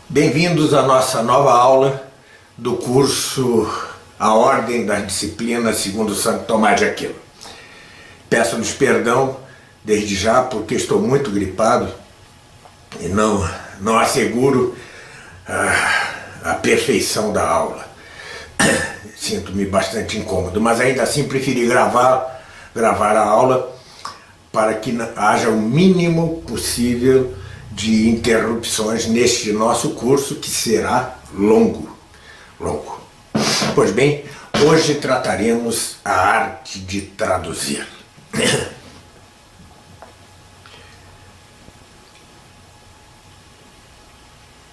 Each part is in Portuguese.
Bem-vindos à nossa nova aula do curso A Ordem das Disciplinas segundo Santo Tomás de Aquino. Peço-lhes perdão desde já porque estou muito gripado e não asseguro a perfeição da aula. Sinto-me bastante incômodo, mas ainda assim preferi gravar a aula para que haja o mínimo possível de interrupções neste nosso curso, que será longo. Pois bem, hoje trataremos a arte de traduzir.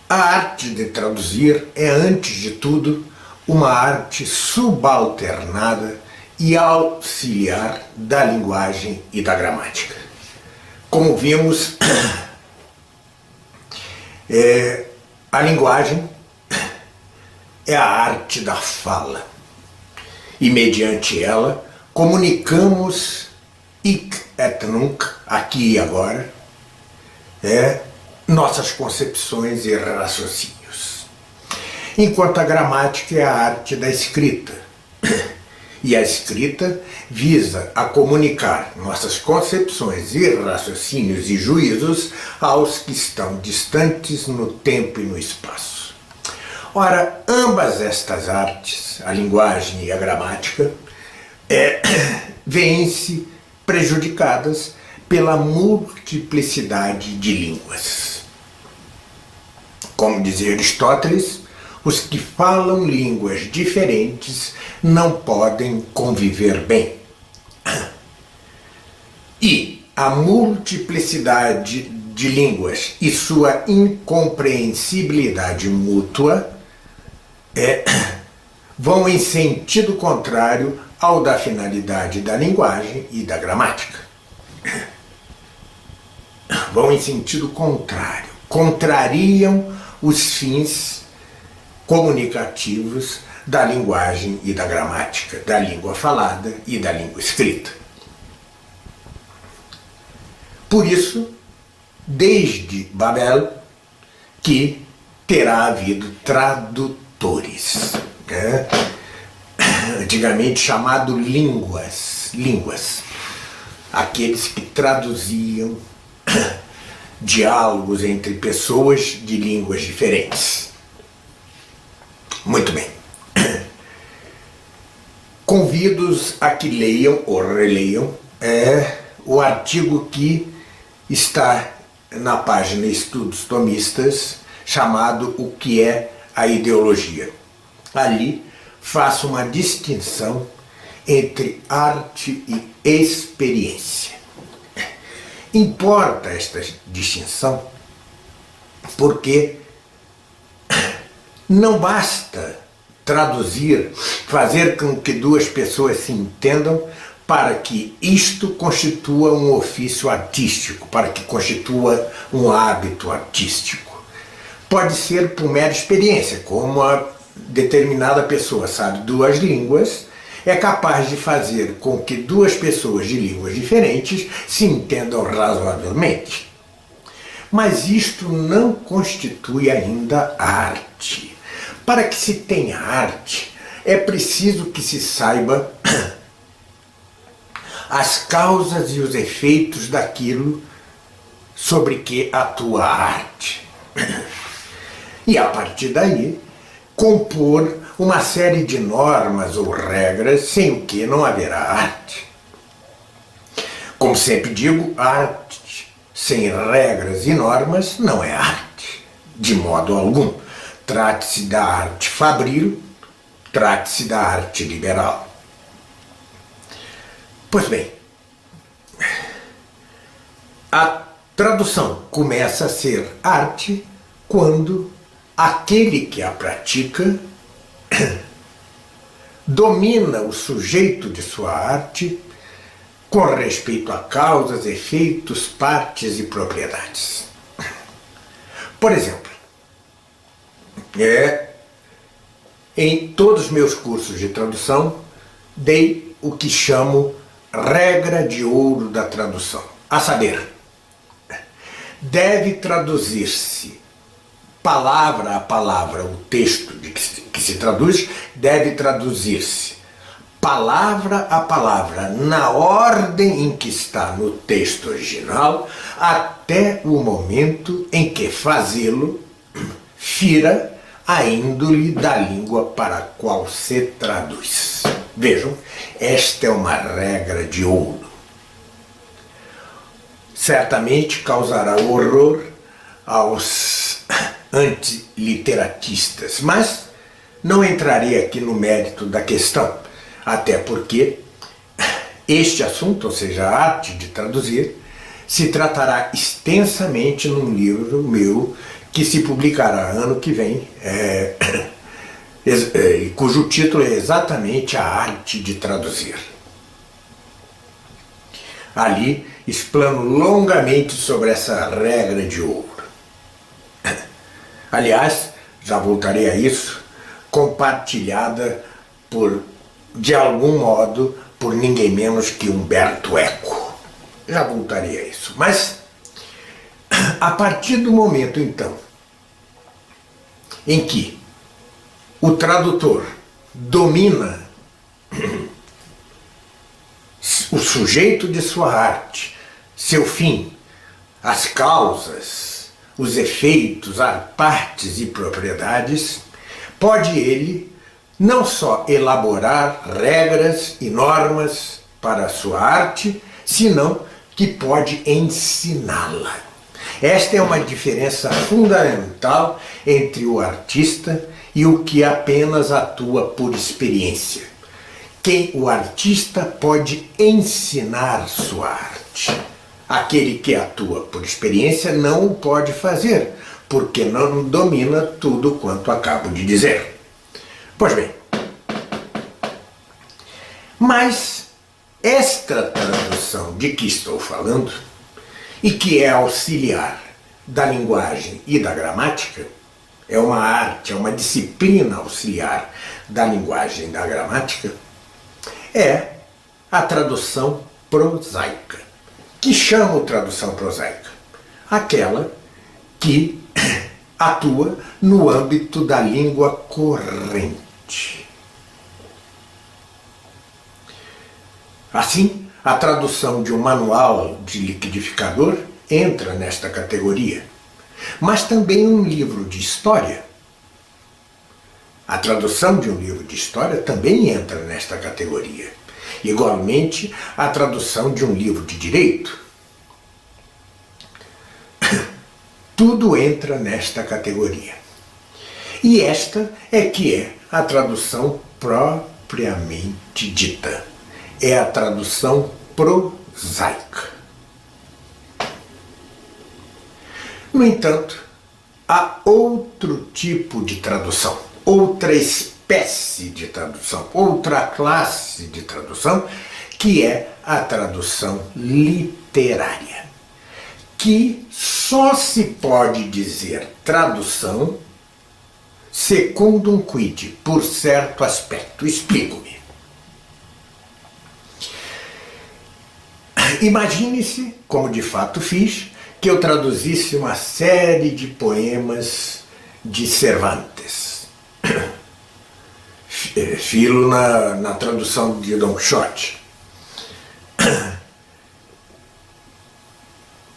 A arte de traduzir é, antes de tudo, uma arte subalternada e auxiliar da linguagem e da gramática. Como vimos, a linguagem é a arte da fala, e mediante ela comunicamos hic et nunc, aqui e agora, nossas concepções e raciocínios. Enquanto a gramática é a arte da escrita, e a escrita visa a comunicar nossas concepções e raciocínios e juízos aos que estão distantes no tempo e no espaço. Ora, ambas estas artes, a linguagem e a gramática, vêm-se prejudicadas pela multiplicidade de línguas. Como dizia Aristóteles, os que falam línguas diferentes não podem conviver bem. E a multiplicidade de línguas e sua incompreensibilidade mútua vão em sentido contrário ao da finalidade da linguagem e da gramática. Vão em sentido contrário, contrariam os fins comunicativos da linguagem e da gramática, da língua falada e da língua escrita. Por isso, desde Babel, que terá havido tradutores, antigamente chamado línguas, aqueles que traduziam diálogos entre pessoas de línguas diferentes. Muito bem. Convido-os a que leiam ou releiam o artigo que está na página Estudos Tomistas, chamado O que é a Ideologia. Ali faço uma distinção entre arte e experiência. Importa esta distinção porque não basta traduzir, fazer com que duas pessoas se entendam para que isto constitua um ofício artístico, para que constitua um hábito artístico. Pode ser por mera experiência, como uma determinada pessoa sabe duas línguas, é capaz de fazer com que duas pessoas de línguas diferentes se entendam razoavelmente. Mas isto não constitui ainda arte. Para que se tenha arte, é preciso que se saiba as causas e os efeitos daquilo sobre que atua a arte. E a partir daí, compor uma série de normas ou regras sem o que não haverá arte. Como sempre digo, arte sem regras e normas não é arte, de modo algum. Trate-se da arte fabril, trate-se da arte liberal. Pois bem, a tradução começa a ser arte quando aquele que a pratica domina o sujeito de sua arte com respeito a causas, efeitos, partes e propriedades. Por exemplo, em todos os meus cursos de tradução, dei o que chamo regra de ouro da tradução, a saber, deve traduzir-se palavra a palavra, o texto que se traduz deve traduzir-se palavra a palavra, na ordem em que está no texto original, até o momento em que fazê-lo fira a índole da língua para a qual se traduz. Vejam, esta é uma regra de ouro. Certamente causará horror aos antiliteratistas, mas não entrarei aqui no mérito da questão, até porque este assunto, ou seja, a arte de traduzir, se tratará extensamente num livro meu que se publicará ano que vem, cujo título é exatamente A Arte de Traduzir. Ali explano longamente sobre essa regra de ouro. Aliás, já voltarei a isso, compartilhada de algum modo por ninguém menos que Umberto Eco. Já voltarei a isso. Mas, a partir do momento, então, em que o tradutor domina o sujeito de sua arte, seu fim, as causas, os efeitos, as partes e propriedades, pode ele não só elaborar regras e normas para a sua arte, senão que pode ensiná-la. Esta é uma diferença fundamental entre o artista e o que apenas atua por experiência. O artista pode ensinar sua arte. Aquele que atua por experiência não o pode fazer, porque não domina tudo quanto acabo de dizer. Pois bem, mas esta tradução de que estou falando, e que é auxiliar da linguagem e da gramática, é uma arte, é uma disciplina auxiliar da linguagem e da gramática, é a tradução prosaica. Que chamo tradução prosaica? Aquela que atua no âmbito da língua corrente. Assim, a tradução de um manual de liquidificador entra nesta categoria, mas também um livro de história. A tradução de um livro de história também entra nesta categoria. Igualmente, a tradução de um livro de direito. Tudo entra nesta categoria. E esta é que é a tradução propriamente dita. É a tradução prosaica. No entanto, há outro tipo de tradução, outra espécie de tradução, outra classe de tradução, que é a tradução literária, que só se pode dizer tradução secundum quid, por certo aspecto. Explico-me. Imagine-se, como de fato fiz, que eu traduzisse uma série de poemas de Cervantes. Filo na tradução de Don Quixote.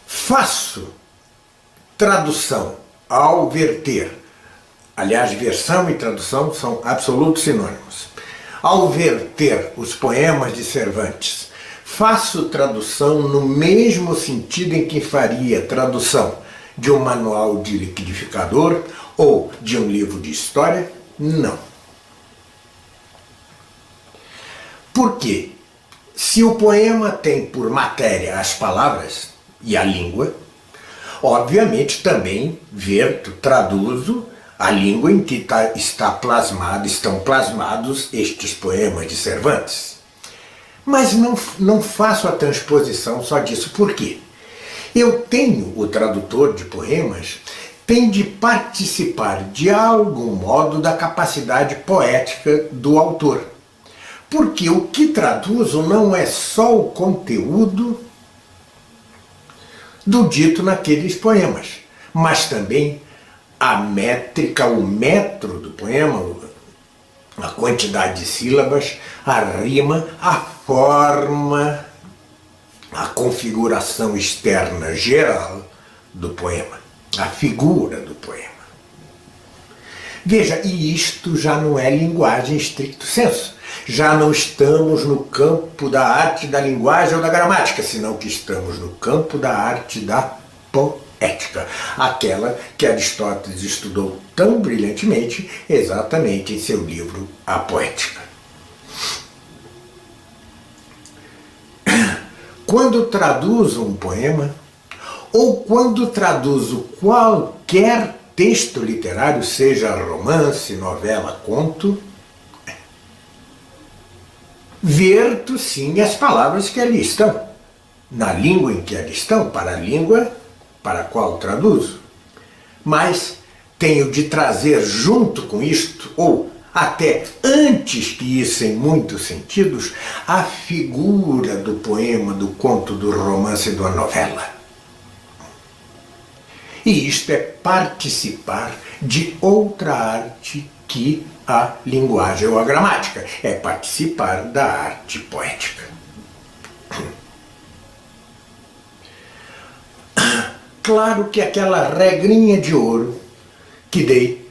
Faço tradução ao verter, aliás, versão e tradução são absolutos sinônimos. Ao verter os poemas de Cervantes, faço tradução no mesmo sentido em que faria tradução de um manual de liquidificador ou de um livro de história? Não. Por quê? Se o poema tem por matéria as palavras e a língua, obviamente também verto, traduzo a língua em que estão plasmados estes poemas de Cervantes. Mas não faço a transposição só disso. Por quê? Eu tenho, o tradutor de poemas, tem de participar de algum modo da capacidade poética do autor. Porque o que traduzo não é só o conteúdo do dito naqueles poemas, mas também a métrica, o metro do poema, a quantidade de sílabas, a rima, a forma, a configuração externa geral do poema, a figura do poema. Veja, e isto já não é linguagem em estricto senso. Já não estamos no campo da arte da linguagem ou da gramática, senão que estamos no campo da arte da poética, aquela que Aristóteles estudou tão brilhantemente exatamente em seu livro A Poética. Quando traduzo um poema, ou quando traduzo qualquer texto literário, seja romance, novela, conto, verto sim as palavras que ali estão, na língua em que ali estão, para a língua para a qual traduzo. Mas tenho de trazer junto com isto, ou até antes que isso em muitos sentidos, a figura do poema, do conto, do romance e da novela. E isto é participar de outra arte que a linguagem ou a gramática. É participar da arte poética. Claro que aquela regrinha de ouro que dei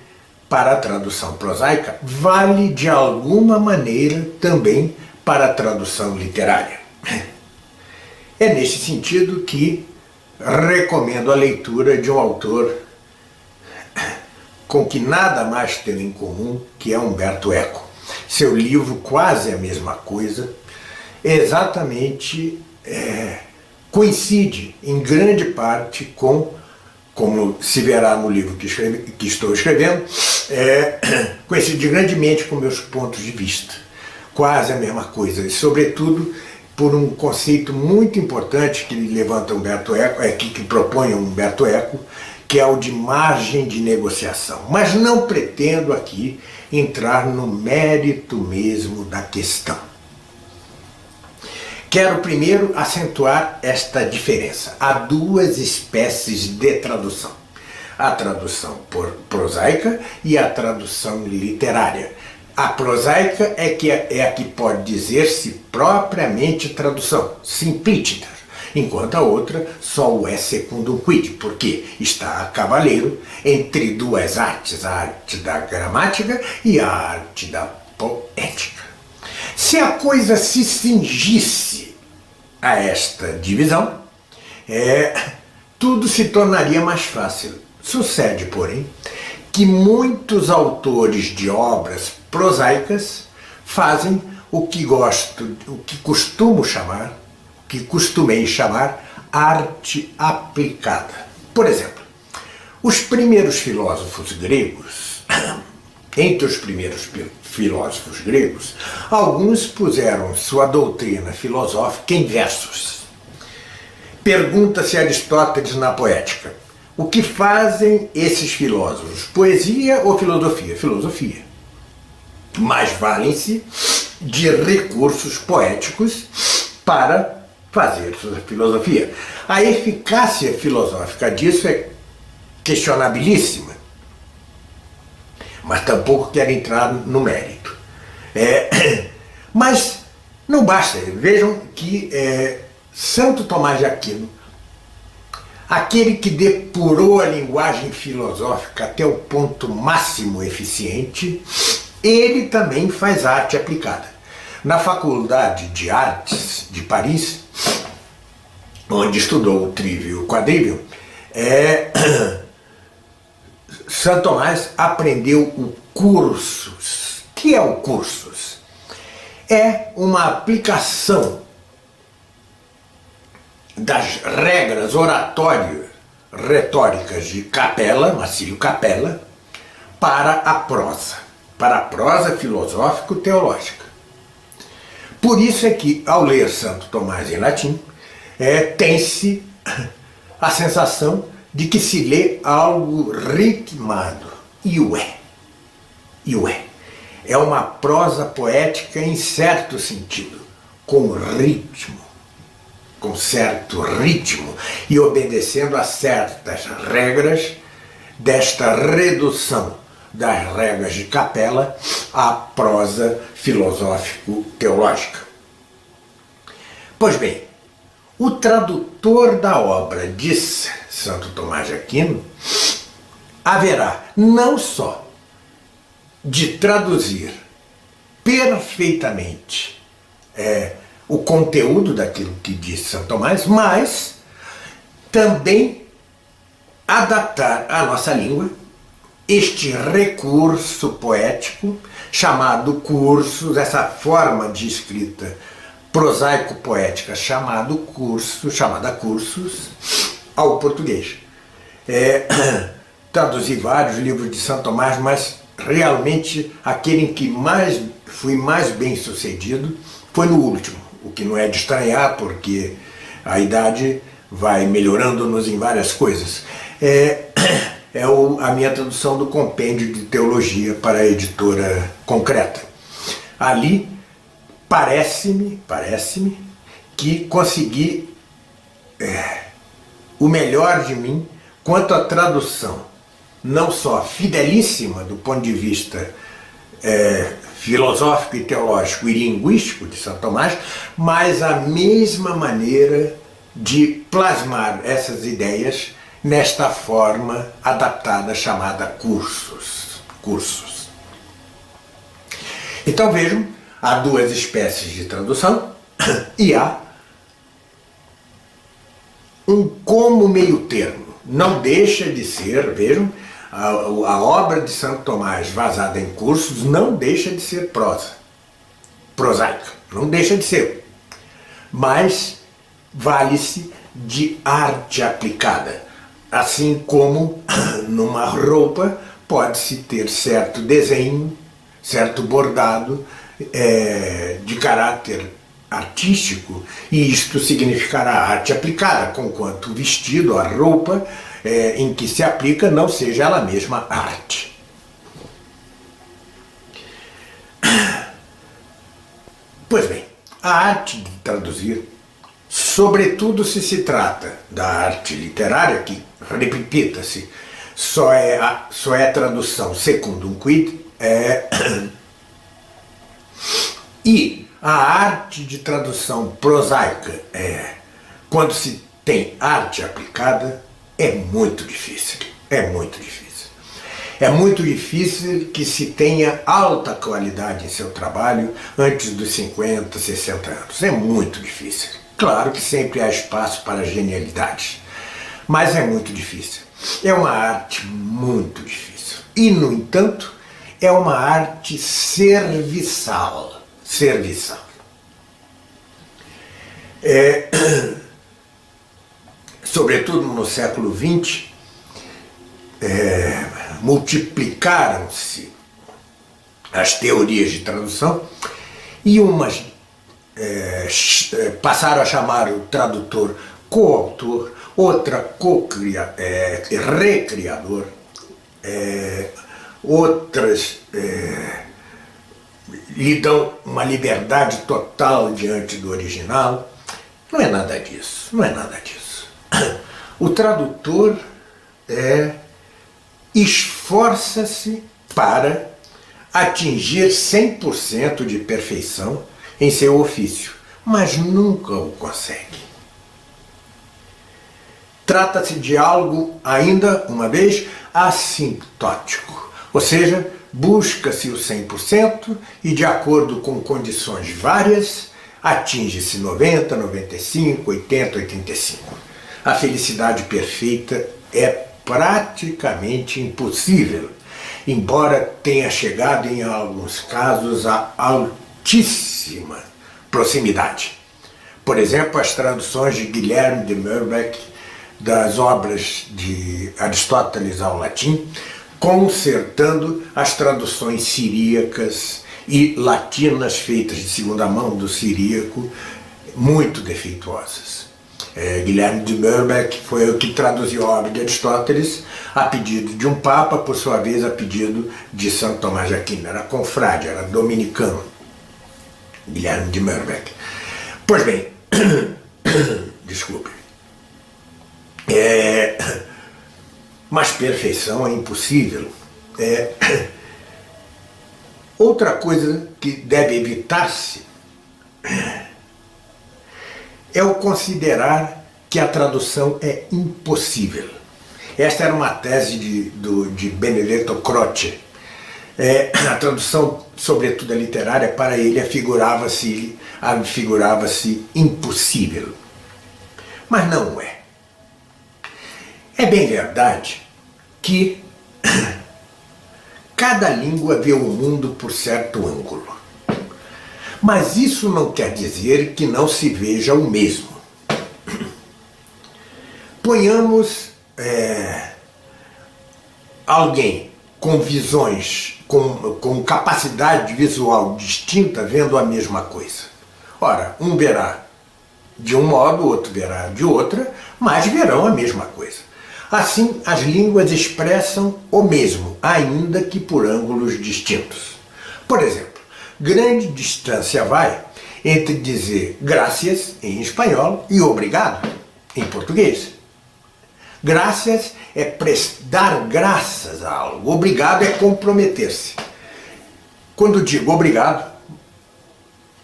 para a tradução prosaica vale de alguma maneira também para a tradução literária. É nesse sentido que recomendo a leitura de um autor com que nada mais tenho em comum, que é Umberto Eco. Seu livro, Quase a Mesma Coisa, exatamente coincide em grande parte com, como se verá no livro que estou escrevendo, coincide grandemente com meus pontos de vista. Quase a mesma coisa, e sobretudo por um conceito muito importante que levanta Umberto Eco, que propõe Umberto Eco, que é o de margem de negociação. Mas não pretendo aqui entrar no mérito mesmo da questão. Quero primeiro acentuar esta diferença. Há duas espécies de tradução. A tradução prosaica e a tradução literária. A prosaica é a que pode dizer-se propriamente tradução, simplícita, enquanto a outra só o é secundum quid, porque está a cavaleiro entre duas artes, a arte da gramática e a arte da poética. Se a coisa se cingisse a esta divisão, tudo se tornaria mais fácil. Sucede, porém, que muitos autores de obras prosaicas fazem o que costumei chamar arte aplicada. Por exemplo, os primeiros filósofos gregos, entre os primeiros filósofos gregos, alguns puseram sua doutrina filosófica em versos. Pergunta-se Aristóteles na Poética: o que fazem esses filósofos? Poesia ou filosofia? Filosofia. Mas valem-se de recursos poéticos para fazer sua filosofia. A eficácia filosófica disso é questionabilíssima, mas tampouco quero entrar no mérito. Mas não basta. Vejam que Santo Tomás de Aquino, aquele que depurou a linguagem filosófica até o ponto máximo eficiente, ele também faz arte aplicada. Na Faculdade de Artes de Paris, onde estudou o trívio e o quadrívio, Santo Tomás aprendeu o cursus. O que é o cursus? É uma aplicação das regras retóricas de Capella, Marcílio Capella, para a prosa filosófico-teológica. Por isso é que, ao ler Santo Tomás em latim, tem-se a sensação de que se lê algo ritmado. E o é. É uma prosa poética em certo sentido, com certo ritmo, e obedecendo a certas regras desta redução das regras de Capela à prosa filosófico-teológica. Pois bem, o tradutor da obra de Santo Tomás de Aquino haverá não só de traduzir perfeitamente o conteúdo daquilo que disse Santo Tomás, mas também adaptar à nossa língua este recurso poético chamado cursus, essa forma de escrita prosaico-poética chamada cursus, ao português. Traduzi vários livros de Santo Tomás, mas realmente aquele em que fui mais bem sucedido foi no último, o que não é de estranhar, porque a idade vai melhorando-nos em várias coisas. A minha tradução do Compêndio de Teologia para a editora Concreta. Ali parece-me que consegui o melhor de mim quanto à tradução, não só fidelíssima do ponto de vista filosófico e teológico e linguístico de Santo Tomás, mas a mesma maneira de plasmar essas ideias nesta forma adaptada chamada cursus. Então vejam, há duas espécies de tradução e há um como meio termo. Não deixa de ser, vejam, a obra de Santo Tomás vazada em cursos não deixa de ser prosaica, não deixa de ser, mas vale-se de arte aplicada, assim como numa roupa pode-se ter certo desenho, certo bordado de caráter artístico, e isto significará arte aplicada, conquanto o vestido, a roupa em que se aplica não seja ela mesma arte. Pois bem, a arte de traduzir, sobretudo se trata da arte literária, que, repita-se, só é tradução secundum quid, e a arte de tradução prosaica, quando se tem arte aplicada, é muito difícil. É muito difícil que se tenha alta qualidade em seu trabalho antes dos 50, 60 anos. É muito difícil. Claro que sempre há espaço para genialidade, mas é muito difícil. É uma arte muito difícil. E, no entanto, é uma arte serviçal. Sobretudo no século XX, multiplicaram-se as teorias de tradução e umas passaram a chamar o tradutor coautor, outra recriador, outras lhe dão uma liberdade total diante do original. Não é nada disso. O tradutor esforça-se para atingir 100% de perfeição em seu ofício, mas nunca o consegue. Trata-se de algo, ainda uma vez, assintótico, ou seja, busca-se o 100% e, de acordo com condições várias, atinge-se 90, 95, 80, 85. A felicidade perfeita é praticamente impossível, embora tenha chegado em alguns casos a altíssima proximidade. Por exemplo, as traduções de Guilherme de Merbecque das obras de Aristóteles ao latim, consertando as traduções siríacas e latinas feitas de segunda mão do siríaco, muito defeituosas. Guilherme de Merbecque foi o que traduziu a obra de Aristóteles a pedido de um papa, por sua vez a pedido de Santo Tomás de Aquino. Era confrade, era dominicano, Guilherme de Merbecque. Pois bem, desculpe. mas perfeição é impossível. Outra coisa que deve evitar-se é o considerar que a tradução é impossível. Esta era uma tese de Benedetto Croce. A tradução, sobretudo a literária, para ele afigurava-se impossível. Mas não é. É bem verdade que cada língua vê o mundo por certo ângulo. Mas isso não quer dizer que não se veja o mesmo. Ponhamos alguém com visões, com capacidade visual distinta, vendo a mesma coisa. Ora, um verá de um modo, outro verá de outra, mas verão a mesma coisa. Assim, as línguas expressam o mesmo, ainda que por ângulos distintos. Por exemplo, grande distância vai entre dizer gracias em espanhol e obrigado em português. Gracias é dar graças a algo, obrigado é comprometer-se. Quando digo obrigado,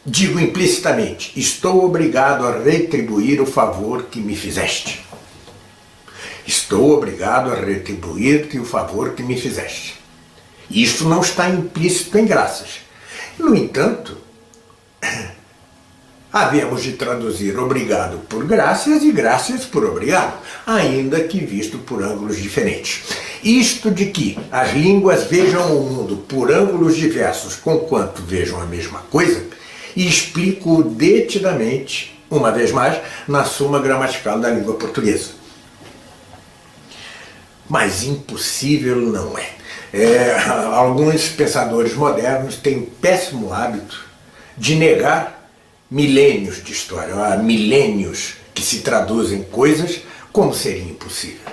digo implicitamente, estou obrigado a retribuir o favor que me fizeste. Estou obrigado a retribuir-te o favor que me fizeste. Isto não está implícito em graças. No entanto, havemos de traduzir obrigado por graças e graças por obrigado, ainda que visto por ângulos diferentes. Isto de que as línguas vejam o mundo por ângulos diversos, conquanto vejam a mesma coisa, e explico detidamente, uma vez mais, na Suma Gramatical da Língua Portuguesa. Mas impossível não é. Alguns pensadores modernos têm o péssimo hábito de negar milênios de história, há milênios que se traduzem coisas como seria impossível.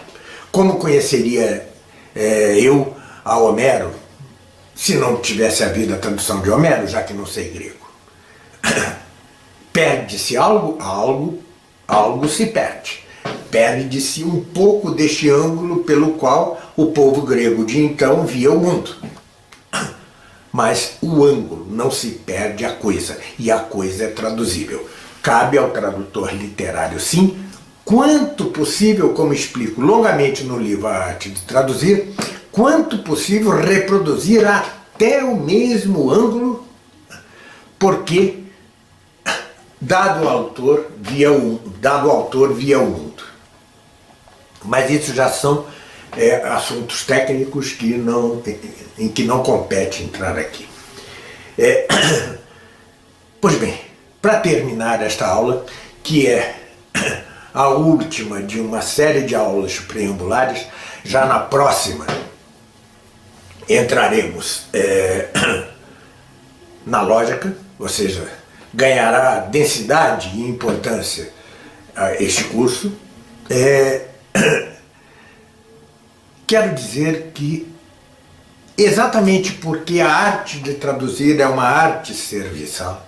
Como conheceria eu a Homero se não tivesse havido a tradução de Homero, já que não sei grego? Perde-se algo se perde. Perde-se um pouco deste ângulo pelo qual o povo grego de então via o mundo. Mas o ângulo, não se perde a coisa, e a coisa é traduzível. Cabe ao tradutor literário, sim, quanto possível, como explico longamente no livro A Arte de Traduzir, quanto possível reproduzir até o mesmo ângulo, porque dado autor via o mundo. Mas isso já são assuntos técnicos em que não compete entrar aqui. Pois bem, para terminar esta aula, que é a última de uma série de aulas preambulares, já na próxima entraremos na lógica, ou seja, ganhará densidade e importância este curso. Quero dizer que, exatamente porque a arte de traduzir é uma arte serviçal,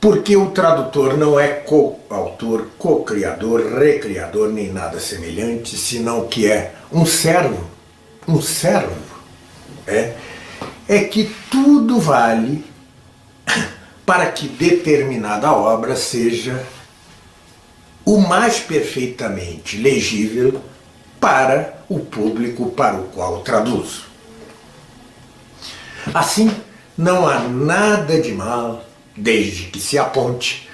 porque o tradutor não é coautor, co-criador, recriador, nem nada semelhante, senão que é um servo, é que tudo vale para que determinada obra seja o mais perfeitamente legível para o público para o qual traduzo. Assim, não há nada de mal, desde que se aponte,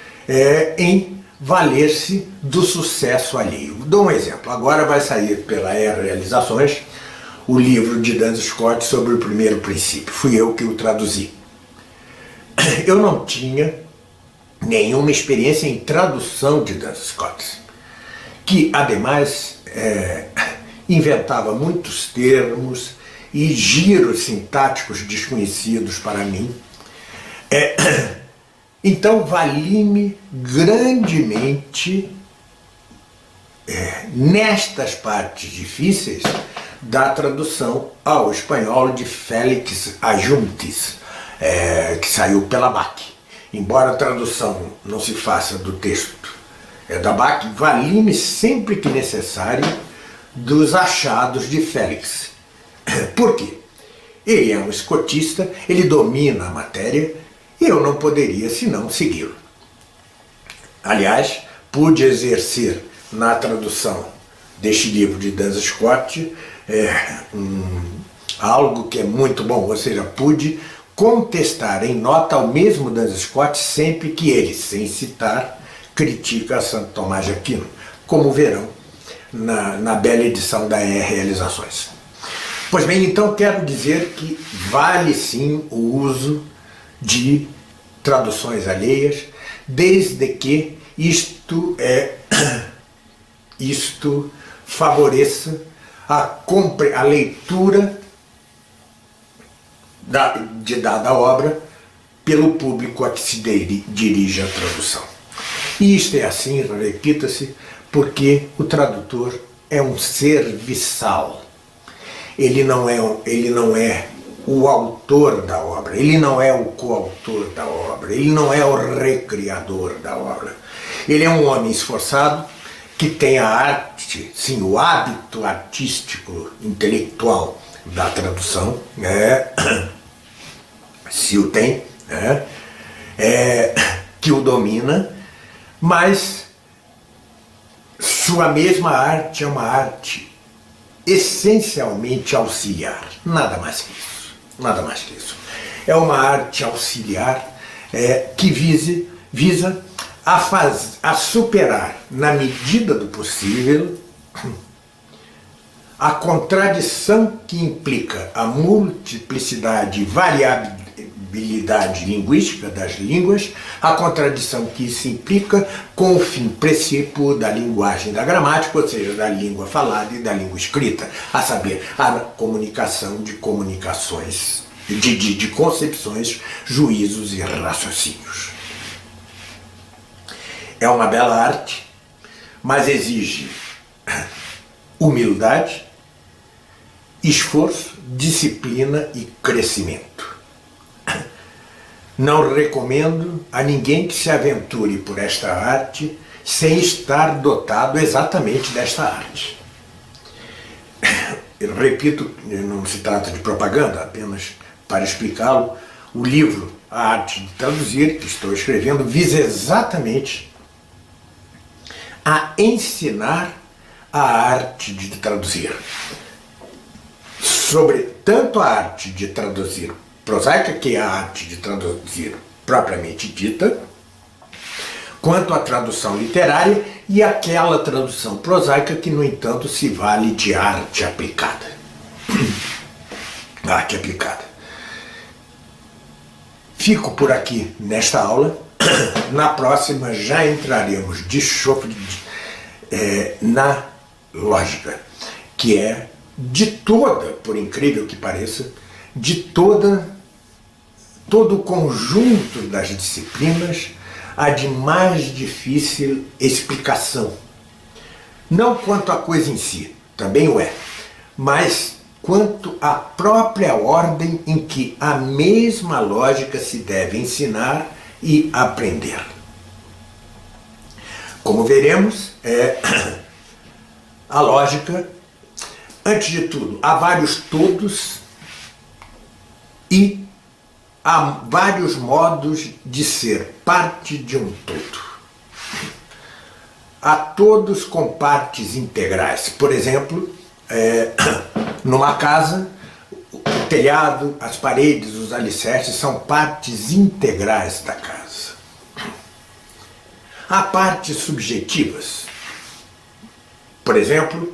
em valer-se do sucesso alheio. Dou um exemplo. Agora vai sair pela Realizações o livro de Duns Scott sobre o primeiro princípio. Fui eu que o traduzi. Eu não tinha nenhuma experiência em tradução de Duns Scott, que, ademais, inventava muitos termos e giros sintáticos desconhecidos para mim. Então, vali-me grandemente nestas partes difíceis da tradução ao espanhol de Félix Ajuntis, que saiu pela BAC. Embora a tradução não se faça do texto da BAC, vali-me sempre que necessário dos achados de Félix. Por quê? Ele é um escotista, ele domina a matéria e eu não poderia senão segui-lo. Aliás, pude exercer na tradução deste livro de Duns Scott algo que é muito bom, ou seja, pude contestar em nota ao mesmo Duns Scott sempre que ele, sem citar, critica Santo Tomás de Aquino, como verão na bela edição da Realizações. Pois bem, então quero dizer que vale sim o uso de traduções alheias, desde que isto favoreça a leitura de dada obra pelo público a que se dirige a tradução. E isto é assim, repita-se, porque o tradutor é um serviçal. Ele não é o autor da obra, ele não é o coautor da obra, ele não é o recriador da obra. Ele é um homem esforçado que tem a arte, sim, o hábito artístico, intelectual da tradução, se o tem, que o domina, mas sua mesma arte é uma arte essencialmente auxiliar, nada mais que isso, nada mais que isso. É uma arte auxiliar que visa a superar, na medida do possível, a contradição que implica a multiplicidade e variabilidade linguística das línguas, a contradição que isso implica com o fim precípuo da linguagem da gramática, ou seja, da língua falada e da língua escrita, a saber, a comunicação de comunicações, de concepções, juízos e raciocínios. É uma bela arte, mas exige humildade, esforço, disciplina e crescimento. Não recomendo a ninguém que se aventure por esta arte sem estar dotado exatamente desta arte. Eu repito, não se trata de propaganda, apenas para explicá-lo, o livro A Arte de Traduzir, que estou escrevendo, visa exatamente a ensinar a arte de traduzir. Sobre tanto a arte de traduzir prosaica, que é a arte de traduzir propriamente dita, quanto a tradução literária e aquela tradução prosaica que, no entanto, se vale de arte aplicada. Arte aplicada. Fico por aqui nesta aula. Na próxima já entraremos de chofre na lógica, que é de toda, por incrível que pareça, de todo o conjunto das disciplinas, a de mais difícil explicação. Não quanto à coisa em si, também o é, mas quanto à própria ordem em que a mesma lógica se deve ensinar e aprender. Como veremos, a lógica, antes de tudo, há vários todos e há vários modos de ser parte de um todo. Há todos com partes integrais. Por exemplo, numa casa, o telhado, as paredes, os alicerces são partes integrais da casa. Há partes subjetivas. Por exemplo,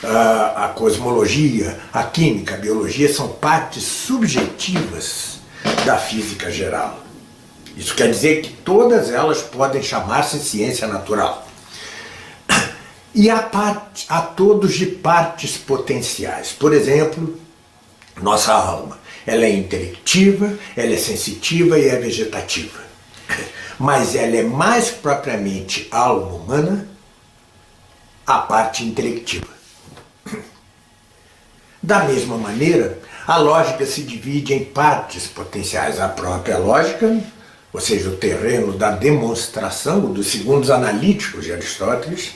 a cosmologia, a química, a biologia são partes subjetivas da física geral. Isso quer dizer que todas elas podem chamar-se ciência natural. E há todos de partes potenciais. Por exemplo, nossa alma. Ela é intelectiva, ela é sensitiva e é vegetativa. Mas ela é mais propriamente alma humana, a parte intelectiva. Da mesma maneira, a lógica se divide em partes potenciais. A própria lógica, ou seja, o terreno da demonstração, dos segundos analíticos de Aristóteles,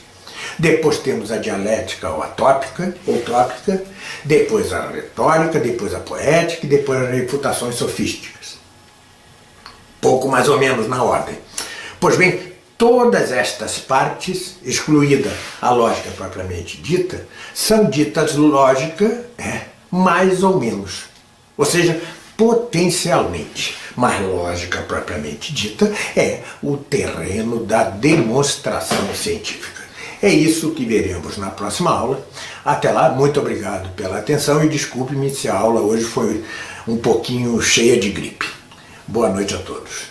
Depois temos a dialética ou tópica, depois a retórica, depois a poética e depois as refutações sofísticas. Pouco mais ou menos na ordem. Pois bem, todas estas partes, excluída a lógica propriamente dita, são ditas lógica mais ou menos. Ou seja, potencialmente. Mas lógica propriamente dita é o terreno da demonstração científica. É isso que veremos na próxima aula. Até lá, muito obrigado pela atenção e desculpe-me se a aula hoje foi um pouquinho cheia de gripe. Boa noite a todos.